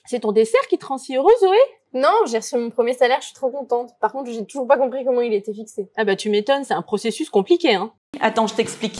C'est ton dessert qui te rend si heureuse, Zoé? Non, j'ai reçu mon premier salaire, je suis trop contente. Par contre, j'ai toujours pas compris comment il était fixé. Ah bah tu m'étonnes, c'est un processus compliqué, hein. Attends, je t'explique.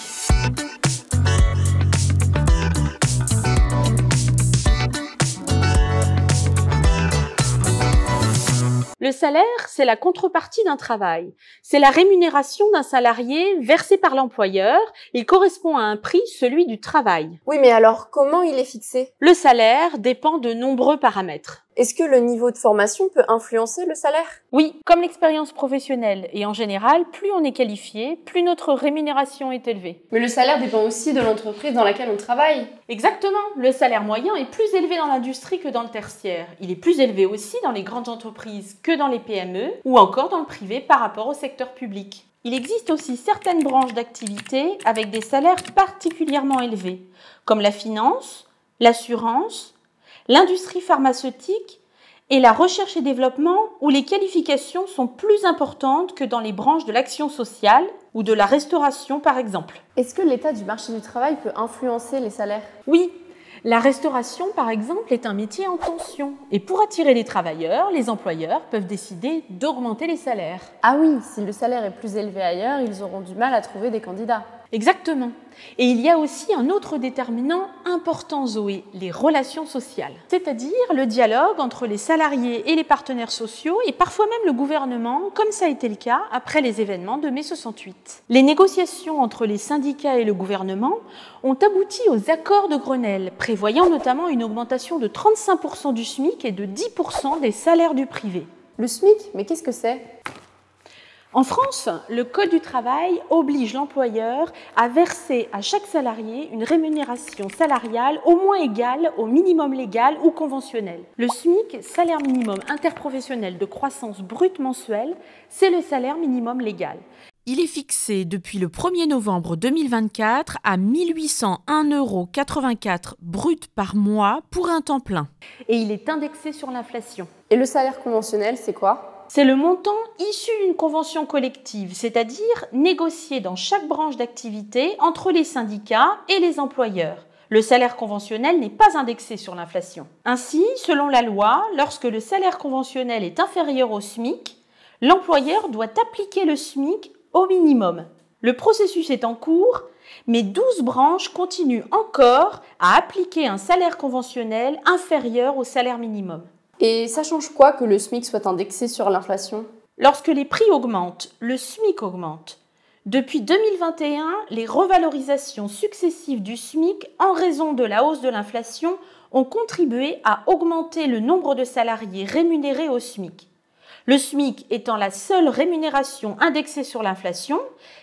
Le salaire, c'est la contrepartie d'un travail. C'est la rémunération d'un salarié versée par l'employeur. Il correspond à un prix, celui du travail. Oui, mais alors, comment il est fixé? Le salaire dépend de nombreux paramètres. Est-ce que le niveau de formation peut influencer le salaire? Oui, comme l'expérience professionnelle. Et en général, plus on est qualifié, plus notre rémunération est élevée. Mais le salaire dépend aussi de l'entreprise dans laquelle on travaille. Exactement. Le salaire moyen est plus élevé dans l'industrie que dans le tertiaire. Il est plus élevé aussi dans les grandes entreprises que dans les PME ou encore dans le privé par rapport au secteur public. Il existe aussi certaines branches d'activité avec des salaires particulièrement élevés, comme la finance, l'assurance, l'industrie pharmaceutique et la recherche et développement où les qualifications sont plus importantes que dans les branches de l'action sociale ou de la restauration par exemple. Est-ce que l'état du marché du travail peut influencer les salaires? Oui, la restauration par exemple est un métier en tension et pour attirer les travailleurs, les employeurs peuvent décider d'augmenter les salaires. Ah oui, si le salaire est plus élevé ailleurs, ils auront du mal à trouver des candidats. Exactement. Et il y a aussi un autre déterminant important, Zoé, les relations sociales. C'est-à-dire le dialogue entre les salariés et les partenaires sociaux et parfois même le gouvernement, comme ça a été le cas après les événements de mai 68. Les négociations entre les syndicats et le gouvernement ont abouti aux accords de Grenelle, prévoyant notamment une augmentation de 35% du SMIC et de 10% des salaires du privé. Le SMIC, mais qu'est-ce que c'est? En France, le Code du travail oblige l'employeur à verser à chaque salarié une rémunération salariale au moins égale au minimum légal ou conventionnel. Le SMIC, salaire minimum interprofessionnel de croissance brute mensuelle, c'est le salaire minimum légal. Il est fixé depuis le 1er novembre 2024 à 1 801,84 € brut par mois pour un temps plein. Et il est indexé sur l'inflation. Et le salaire conventionnel, c'est quoi? C'est le montant issu d'une convention collective, c'est-à-dire négocié dans chaque branche d'activité entre les syndicats et les employeurs. Le salaire conventionnel n'est pas indexé sur l'inflation. Ainsi, selon la loi, lorsque le salaire conventionnel est inférieur au SMIC, l'employeur doit appliquer le SMIC au minimum. Le processus est en cours, mais 12 branches continuent encore à appliquer un salaire conventionnel inférieur au salaire minimum. Et ça change quoi que le SMIC soit indexé sur l'inflation? Lorsque les prix augmentent, le SMIC augmente. Depuis 2021, les revalorisations successives du SMIC en raison de la hausse de l'inflation ont contribué à augmenter le nombre de salariés rémunérés au SMIC. Le SMIC étant la seule rémunération indexée sur l'inflation,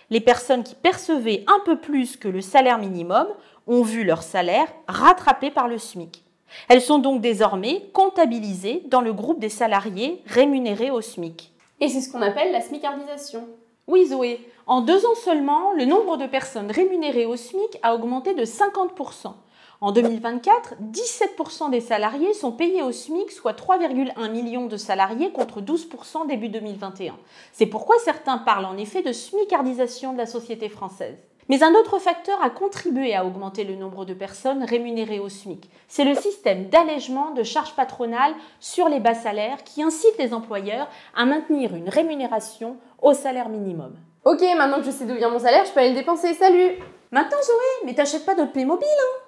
les personnes qui percevaient un peu plus que le salaire minimum ont vu leur salaire rattrapé par le SMIC. Elles sont donc désormais comptabilisées dans le groupe des salariés rémunérés au SMIC. Et c'est ce qu'on appelle la smicardisation. Oui Zoé, en 2 ans seulement, le nombre de personnes rémunérées au SMIC a augmenté de 50%. En 2024, 17% des salariés sont payés au SMIC, soit 3,1 millions de salariés contre 12% début 2021. C'est pourquoi certains parlent en effet de smicardisation de la société française. Mais un autre facteur a contribué à augmenter le nombre de personnes rémunérées au SMIC. C'est le système d'allègement de charges patronales sur les bas salaires qui incite les employeurs à maintenir une rémunération au salaire minimum. Ok, maintenant que je sais d'où vient mon salaire, je peux aller le dépenser, salut! Maintenant Zoé, mais t'achètes pas d'autres Playmobil, hein?